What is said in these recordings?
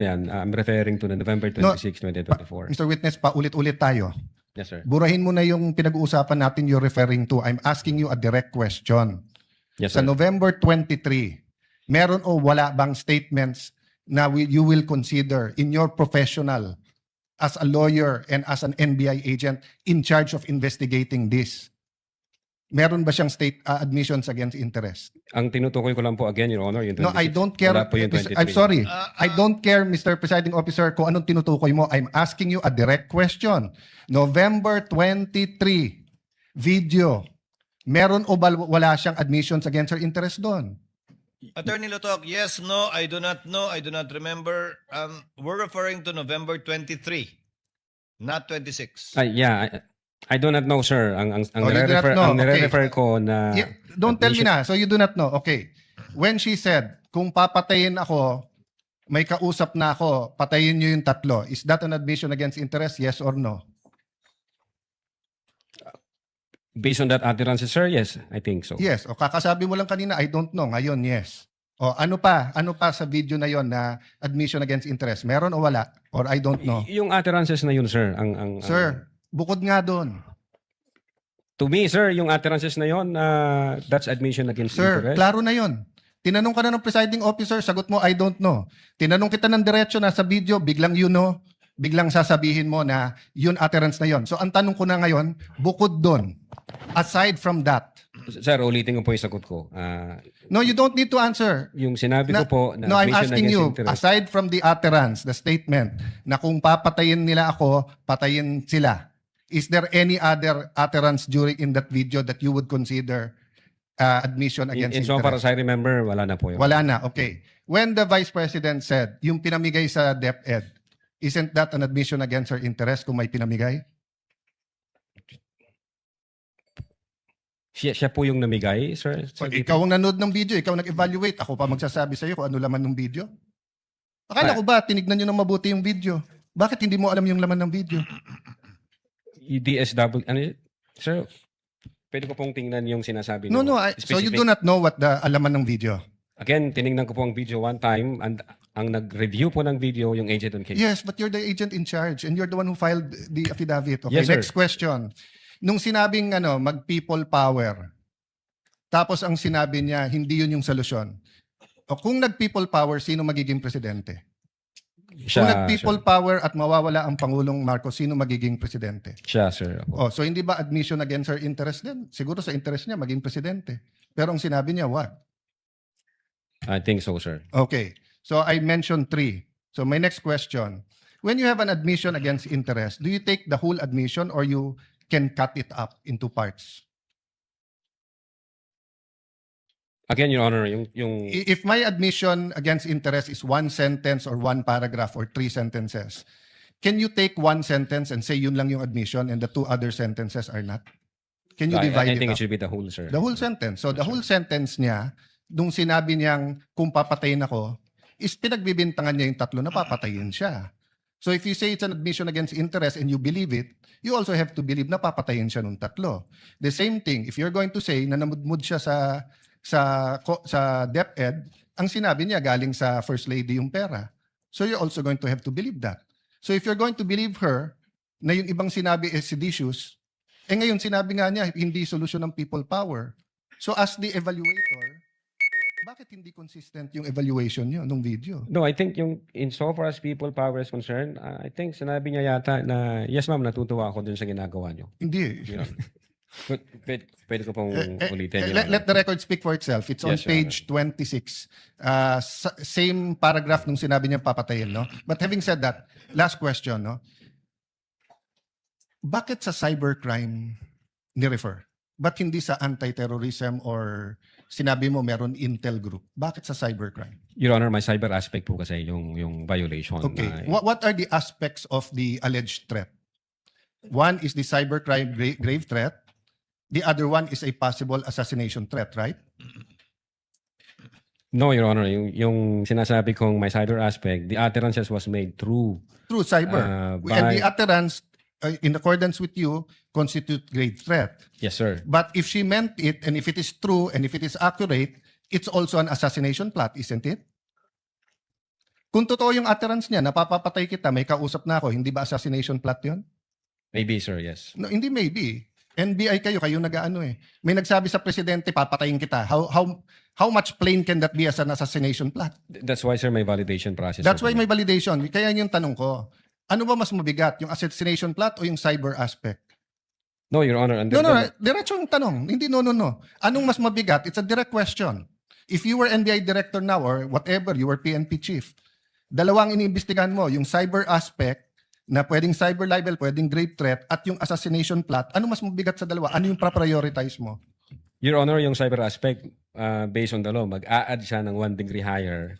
Yan, I'm referring to the November No, 26, 2024. Mr. Witness, paulit-ulit tayo. Yes, sir. Burahin mo na yung pinag-uusapan natin you're referring to. I'm asking you a direct question. Yes, Sa sir. November 23, meron o wala bang statements na you will consider in your professional as a lawyer and as an NBI agent in charge of investigating this? Meron ba siyang admissions against interest? Ang tinutukoy ko lang po again, Your Honor, yung 26. No, I don't care. Wala po yung 23. I'm sorry. I don't care, Mr. Presiding Officer, kung anong tinutukoy mo. I'm asking you a direct question. November 23, video. Meron o wala siyang admissions against her interest doon? Attorney Lotok, yes, no, I do not know, I do not remember. We're referring to November 23, not 26. Yeah, I do not know, sir. Ang Oh, you do not know. nire-refer ko na... Yeah, don't tell me na. So you do not know. Okay. When she said, kung papatayin ako, may kausap na ako, patayin niyo yung tatlo. Is that an admission against interest? Yes or no? Based on that utterance, sir, yes, I think so. Yes. O kakasabi mo lang kanina, I don't know. Ngayon, yes. O ano pa? Ano pa sa video na yon na admission against interest? Meron o wala? Or I don't know? Yung utterances na yun, sir, Sir, bukod nga doon. to me, sir, yung utterances na yun, that's admission against Sir, interest. klaro na yon. Tinanong ka na ng presiding officer, sagot mo, I don't know. Tinanong kita ng diretso na sa video, biglang you know, biglang sasabihin mo na yun utterance na yon. So ang tanong ko na ngayon, bukod doon, aside from that, Sir, ulitin ko po yung sagot ko. no, you don't need to answer. Yung sinabi ko po na No, I'm admission asking against you, interest. aside from the utterance, the statement, na kung papatayin nila ako, patayin sila, is there any other utterance during in that video that you would consider admission against In so far as interest? I remember, wala na po yun. Wala na, okay. When the Vice President said, yung pinamigay sa DepEd, isn't that an admission against her interest kung may pinamigay? Siya po yung namigay, sir? Ikaw ang nanood ng video, ikaw nag-evaluate, ako pa magsasabi sa iyo kung ano laman ng video. Akala ko ba, tinignan nyo ng mabuti yung video? Bakit hindi mo alam yung laman ng video? Yung DSW, ano yun? Sir, pwede ko pong tingnan yung sinasabi No, niyo. no, so you Specific. do not know what the alaman ng video? Again, tiningnan ko po ang video one time and ang nag-review po ng video yung agent on case. Yes, but you're the agent in charge and you're the one who filed the affidavit. Okay, Yes, sir. next question. Nung sinabing mag-people power, tapos ang sinabi niya, hindi yun yung solusyon. O kung nag-people power, sino magiging presidente? Kung nag-people power at mawawala ang Pangulong Marcos, sino magiging presidente? Siya, sir. Ako. So hindi ba admission against her interest din? Siguro sa interest niya, maging presidente. Pero ang sinabi niya, what? I think so, sir. Okay. So I mentioned 3. So my next question. When you have an admission against interest, do you take the whole admission or you can cut it up into parts? Again, Your Honor, yung If my admission against interest is 1 sentence or 1 paragraph or 3 sentences, can you take 1 sentence and say yun lang yung admission and the 2 other sentences are not? Can you divide I think it it up? should be the whole, sir. The whole sentence. So the whole sentence niya, nung sinabi niyang kung papatayin ako, is pinagbibintangan niya yung tatlo na papatayin siya. So if you say it's an admission against interest and you believe it, you also have to believe na papatayin siya nung tatlo. The same thing, if you're going to say na namudmud siya sa DepEd, ang sinabi niya galing sa First Lady yung pera. So you're also going to have to believe that. So if you're going to believe her na yung ibang sinabi is seditious, ngayon sinabi nga niya hindi solusyon ng people power. So as the evaluator, bakit hindi consistent yung evaluation niyo nung video? No, I think yung insofar as people power is concerned, I think sinabi niya yata na, yes ma'am, natutuwa ako dun sa ginagawa niyo. Hindi. Your Honor. Pwede ko pong ulitin. Your Let the record speak for itself. It's on Yes, Your page 26. Same paragraph nung sinabi niya papatayin, no? But having said that, last question, no? Bakit sa cybercrime ni-refer? Ba't hindi sa anti-terrorism or sinabi mo meron intel group? Bakit sa cybercrime? Your Honor, may cyber aspect po kasi yung violation. Okay. What are the aspects of the alleged threat? One is the cybercrime grave threat. The other one is a possible assassination threat, right? No, Your Honor, yung sinasabi kong may cyber aspect, the utterances was made through Through cyber. And the by, utterance, in accordance with you, constitute grave threat. yes, sir. But if she meant it, and if it is true, and if it is accurate, it's also an assassination plot, isn't it? Kung totoo yung utterance niya, napapapatay kita, may kausap na ako, hindi ba assassination plot yun? Maybe, sir, yes. No, hindi maybe. NBI kayo nag-ano eh. May nagsabi sa presidente, papatayin kita. How much plain can that be as an assassination plot? That's why, sir, may validation process. That's sir. why may validation. Kaya yun yung tanong ko. Ano ba mas mabigat, yung assassination plot o yung cyber aspect? No, Your Honor. No, diretso yung tanong. Hindi no. Anong mas mabigat? It's a direct question. If you were NBI director now or whatever, you were PNP chief, dalawang iniimbestigahan mo, yung cyber aspect na pwedeng cyber libel, pwedeng grave threat, at yung assassination plot, ano mas mabigat sa dalawa? Ano yung prioritize mo? Your Honor, yung cyber aspect, based on the law, mag-a-add siya ng 1 degree higher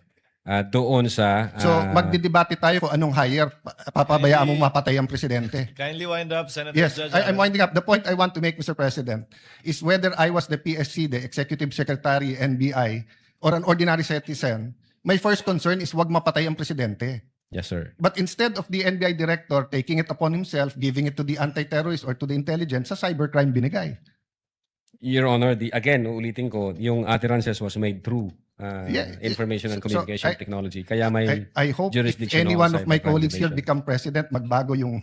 doon sa... So, magdidebate tayo kung anong higher, papabayaan mong mapatay ang presidente. Kindly wind up, Senator Yes, Judge. I'm winding up. The point I want to make, Mr. President, is whether I was the PSC, the Executive Secretary, NBI, or an ordinary citizen, my first concern is wag mapatay ang presidente. Yes, sir. But instead of the NBI director taking it upon himself, giving it to the anti-terrorist or to the intelligence, sa cybercrime binigay. Your Honor, again, ulitin ko, yung utterances was made through information and so communication technology. Kaya may I hope if jurisdictional any one of my cybercrime colleagues here division. become president, magbago yung